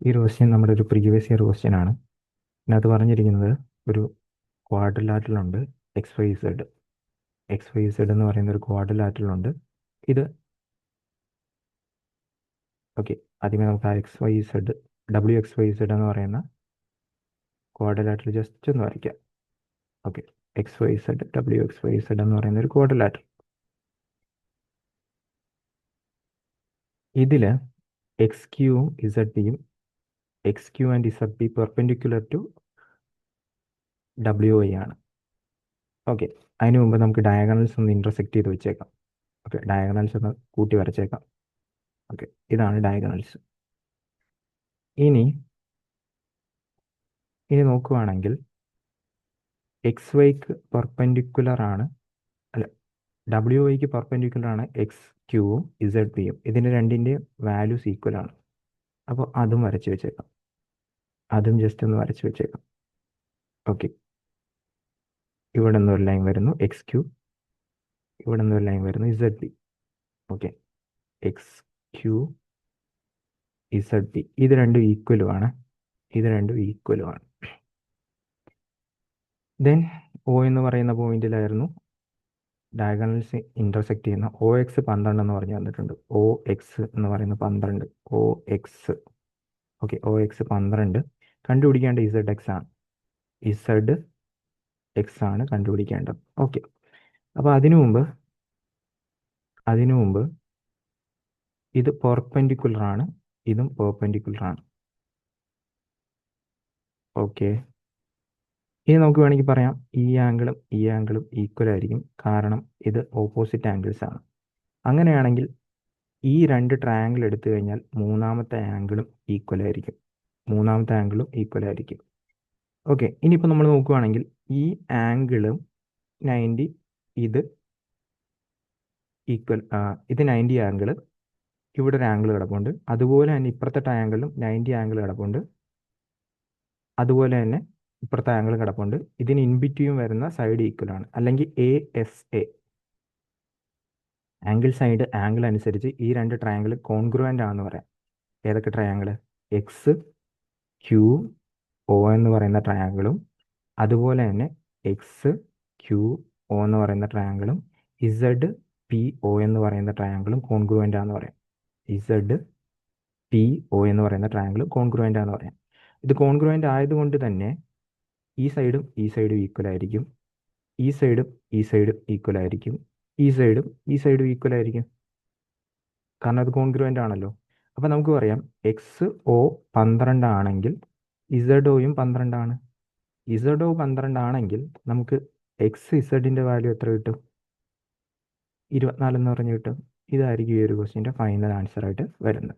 ഈ ഒരു ക്വസ്റ്റ്യൻ നമ്മുടെ ഒരു പ്രീവിയസ് ഇയർ ക്വസ്റ്റ്യൻ ആണ്. ഇതിനകത്ത് പറഞ്ഞിരിക്കുന്നത് ഒരു ക്വാഡ്രിലാറ്ററൽ ഉണ്ട്, എക്സ് വൈ സെഡ് എന്ന് പറയുന്ന ഒരു ക്വാഡ്രിലാറ്ററൽ ഉണ്ട്. ഇത് ഓക്കെ, ആദ്യമേ നമുക്ക് ആ ഡബ്ല്യു എക്സ് വൈ സെഡ് എന്ന് പറയുന്ന ക്വാഡ്രിലാറ്ററൽ ജസ്റ്റ് ഒന്ന് വരയ്ക്കാം. Okay, W X Y Z എന്ന് പറയുന്ന ഒരു ക്വാഡ്രിലാറ്ററൽ. ഇതിൽ എക്സ് ക്യൂവും ഇസഡ് ബിയും X Q and Z B perpendicular to W I ആണ്. ഓക്കെ, അതിന് മുമ്പ് നമുക്ക് ഡയഗണൽസ് ഒന്ന് ഇൻ്റർസെക്ട് ചെയ്ത് വെച്ചേക്കാം. ഓക്കെ, ഡയഗണൽസ് ഒന്ന് കൂട്ടി വരച്ചേക്കാം. ഓക്കെ, ഇതാണ് ഡയഗണൽസ്. ഇനി നോക്കുവാണെങ്കിൽ എക്സ് വൈക്ക് പെർപെൻഡിക്കുലർ ആണ്, അല്ല ഡബ്ല്യു വൈക്ക് പെർപെൻഡിക്കുലർ ആണ് എക്സ് ക്യൂവും ഇസഡ് ബിയും. ഇതിൻ്റെ രണ്ടിൻ്റെയും വാല്യൂസ് ഈക്വൽ ആണ്. അപ്പോൾ അതും വരച്ച് വെച്ചേക്കാം, അതും ജസ്റ്റ് ഒന്ന് വരച്ച് വെച്ചേക്കാം. ഓക്കെ, ഇവിടെ നിന്ന് ഒരു ലൈൻ വരുന്നു എക്സ് ക്യൂ, ഇവിടെ നിന്ന് ഒരു ലൈൻ വരുന്നു Z B. Okay, X Q Z B ഇത് രണ്ടും ഈക്വലുമാണ്. ദെൻ ഒ എന്ന് പറയുന്ന പോയിന്റിലായിരുന്നു ഡയഗണൽസ് ഇന്റർസെക്ട് ചെയ്യുന്ന ഒ എക്സ് 12 എന്ന് പറഞ്ഞു തന്നിട്ടുണ്ട്. ഒ എക്സ് എന്ന് പറയുന്ന 12, O X. Okay, O X 12 കണ്ടുപിടിക്കേണ്ട ഇസഡ് എക്സ് ആണ് കണ്ടുപിടിക്കേണ്ടത്. ഓക്കെ, അപ്പോൾ അതിനു മുമ്പ് ഇത് പെർപെൻഡിക്കുലർ ആണ്, ഇതും പെർപെൻഡിക്കുലർ ആണ്. ഓക്കെ, ഇനി നമുക്ക് വേണമെങ്കിൽ പറയാം ഈ ആംഗിളും ഈക്വൽ ആയിരിക്കും, കാരണം ഇത് ഓപ്പോസിറ്റ് ആംഗിൾസ് ആണ്. അങ്ങനെയാണെങ്കിൽ ഈ രണ്ട് ട്രയാങ്കിൾ എടുത്തു കഴിഞ്ഞാൽ മൂന്നാമത്തെ ആംഗിളും ഈക്വൽ ആയിരിക്കും. ഓക്കെ, ഇനിയിപ്പോൾ നമ്മൾ നോക്കുകയാണെങ്കിൽ ഈ ആംഗിളും 90, ഇത് ഈക്വൽ, ഇത് 90 ആംഗിൾ, ഇവിടെ ഒരു ആംഗിൾ കിടപ്പുണ്ട്. അതുപോലെ തന്നെ ഇപ്പുറത്തെ ട്രയാങ്കിളിലും 90 ആംഗിൾ കിടപ്പുണ്ട്. അതുപോലെ തന്നെ ഇപ്പുറത്തെ ആംഗിൾ കിടപ്പുണ്ട്. ഇതിന് ഇൻബിറ്റ്വീൻ വരുന്ന സൈഡ് ഈക്വൽ ആണ്, അല്ലെങ്കിൽ ASA ആംഗിൾ അനുസരിച്ച് ഈ രണ്ട് ട്രയാങ്കിൾ കോൺഗ്രുവൻ്റ് ആണെന്ന് പറയാം. ഏതൊക്കെ ട്രയാങ്കിൾ? എക്സ് ക്യൂ ഒ എന്ന് പറയുന്ന ട്രയാങ്കിളും, അതുപോലെ തന്നെ എക്സ് ക്യൂ ഒ എന്ന് പറയുന്ന ട്രയാങ്കിളും ഇസഡ് പി ഒ എന്ന് പറയുന്ന ട്രയാങ്കിളും കോൺഗ്രുവൻ്റ് ആണെന്ന് പറയാം. ഇത് കോൺഗ്രുവൻ്റ് ആയതുകൊണ്ട് തന്നെ ഈ സൈഡും ഈക്വൽ ആയിരിക്കും, ഈ സൈഡും ഈക്വൽ ആയിരിക്കും, ഈ സൈഡും ഈക്വൽ ആയിരിക്കും, കാരണം അത് കോൺഗ്രുവൻ്റ് ആണല്ലോ. അപ്പം നമുക്ക് പറയാം എക്സ് ഒ 12 ആണെങ്കിൽ ഇസഡ് ഒയും 12 ആണ്. ഇസഡ് ഒ 12 ആണെങ്കിൽ നമുക്ക് എക്സ് ഇസഡിൻ്റെ വാല്യൂ എത്ര കിട്ടും? 24 എന്ന് പറഞ്ഞ് കിട്ടും. ഇതായിരിക്കും ഈ ഒരു ക്വസ്റ്റ്യൻ്റെ ഫൈനൽ ആൻസർ ആയിട്ട് വരുന്നത്.